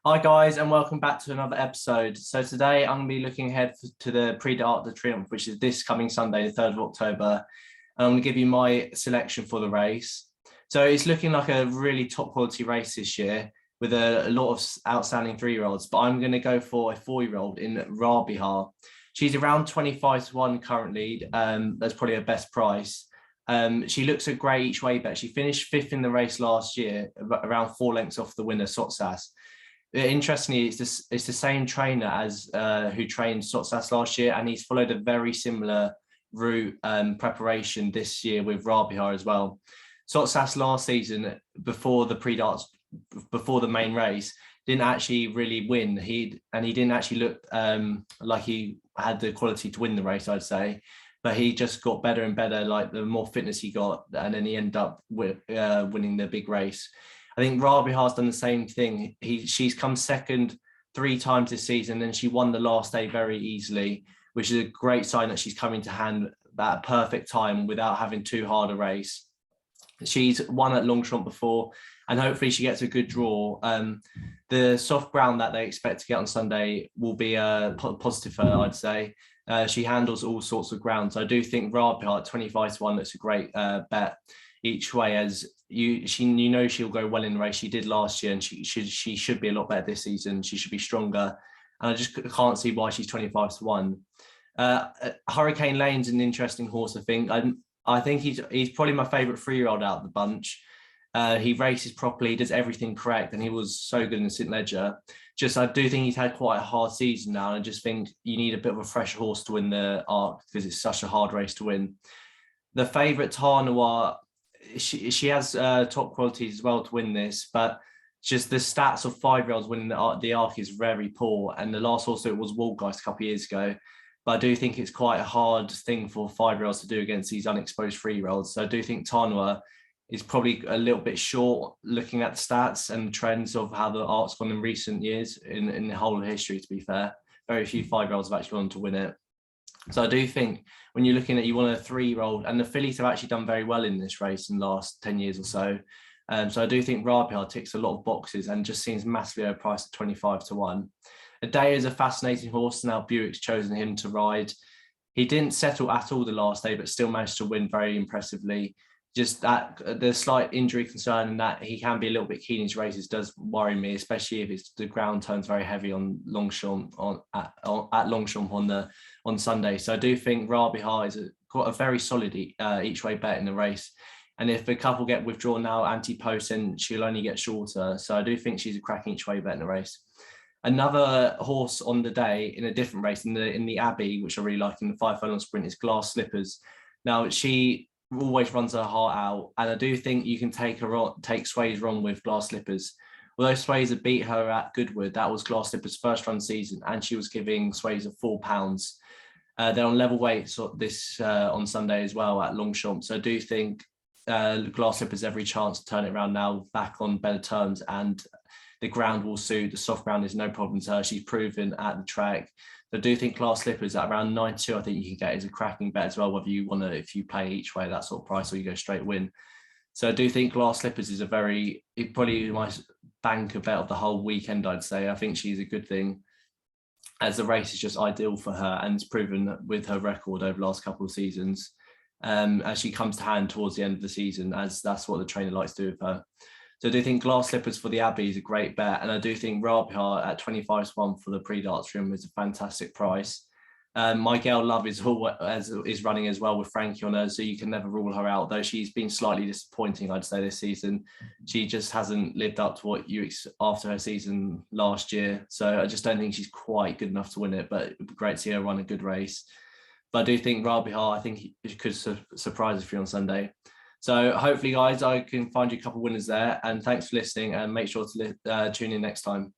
Hi guys, and welcome back to another episode. So today I'm going to be looking ahead to the Prix de Triomphe, which is this coming Sunday, the 3rd of October. And I'm going to give you my selection for the race. So it's looking like a really top quality race this year with a lot of outstanding 3-year-olds, but I'm going to go for a 4-year-old in Rabihar. She's around 25 to 1 currently. That's probably her best price. She looks a great each way bet. She finished 5th in the race last year, around 4 lengths off the winner, Sotsas. Interestingly, it's the same trainer as who trained Sotsas last year, and he's followed a very similar route preparation this year with Rabihar as well. Sotsas last season, before the main race, didn't actually really win. He didn't actually look like he had the quality to win the race, I'd say. But he just got better and better, like the more fitness he got, and then he ended up with winning the big race. I think Rabihar's done the same thing. She's come second 3 times this season, and she won the last day very easily, which is a great sign that she's coming to hand at a perfect time without having too hard a race. She's won at Longchamp before, and hopefully she gets a good draw. The soft ground that they expect to get on Sunday will be positive for her, I'd say. She handles all sorts of ground. So I do think Rabihar at 25 to 1 looks a great bet each way, as she'll go well in the race. She did last year, and she should be a lot better this season. She should be stronger, and I just can't see why she's 25 to 1. Hurricane Lane's an interesting horse. I think he's probably my favourite 3-year-old out of the bunch. He races properly, does everything correct, and he was so good in St Ledger. I do think he's had quite a hard season now, and I just think you need a bit of a fresh horse to win the Arc because it's such a hard race to win. The favourite Tarnoir, she has top qualities as well to win this, but just the stats of 5-year-olds winning the Arc is very poor. And the last horse it was Waldgeist a couple of years ago. But I do think it's quite a hard thing for 5-year-olds to do against these unexposed 3-year-olds. So I do think Tarnoir is probably a little bit short looking at the stats and the trends of how the Arc's gone in recent years in the whole of history, to be fair. Very few 5-year-olds have actually gone to win it. So I do think when you're looking at, you want a 3-year-old, and the fillies have actually done very well in this race in the last 10 years or so. So I do think Rabihar ticks a lot of boxes and just seems massively overpriced at 25 to 1. Adair is a fascinating horse. Now Buick's chosen him to ride. He didn't settle at all the last day, but still managed to win very impressively. Just that the slight injury concern and that he can be a little bit keen in his races does worry me, especially if the ground turns very heavy on Longchamp at Longchamp on Sunday. So I do think Rabihar has got a very solid each way bet in the race. And if a couple get withdrawn now anti-post, then she'll only get shorter. So I do think she's a cracking each way bet in the race. Another horse on the day in a different race in the Abbey, which I really like in the 5-furlong sprint, is Glass Slippers. Now she always runs her heart out, and I do think you can take Sway's wrong with Glass Slippers. Although Sway's had beat her at Goodwood, that was Glass Slippers' first run season, and she was giving Sway's £4. They're on level weight this on Sunday as well at Longchamp. So I do think Glass Slippers every chance to turn it around now, back on better terms, and the ground will suit. The soft ground is no problem to her. She's proven at the track. So I do think Glass Slippers at around 9-2, I think you can get is a cracking bet as well, whether you want to, if you play each way that sort of price or you go straight win. So I do think Glass Slippers is probably my banker bet of the whole weekend, I'd say. I think she's a good thing, as the race is just ideal for her, and it's proven with her record over the last couple of seasons as she comes to hand towards the end of the season, as that's what the trainer likes to do with her. So I do think Glass Slippers for the Abbey is a great bet. And I do think Rabihar at 25 to 1 for the Prix d'Arc is a fantastic price. My girl Love is running as well with Frankie on her, so you can never rule her out, though she's been slightly disappointing, I'd say, this season. She just hasn't lived up to what you after her season last year. So I just don't think she's quite good enough to win it, but it'd be great to see her run a good race. But I do think Rabihar, I think he could surprise us for you on Sunday. So hopefully, guys, I can find you a couple of winners there. And thanks for listening, and make sure to tune in next time.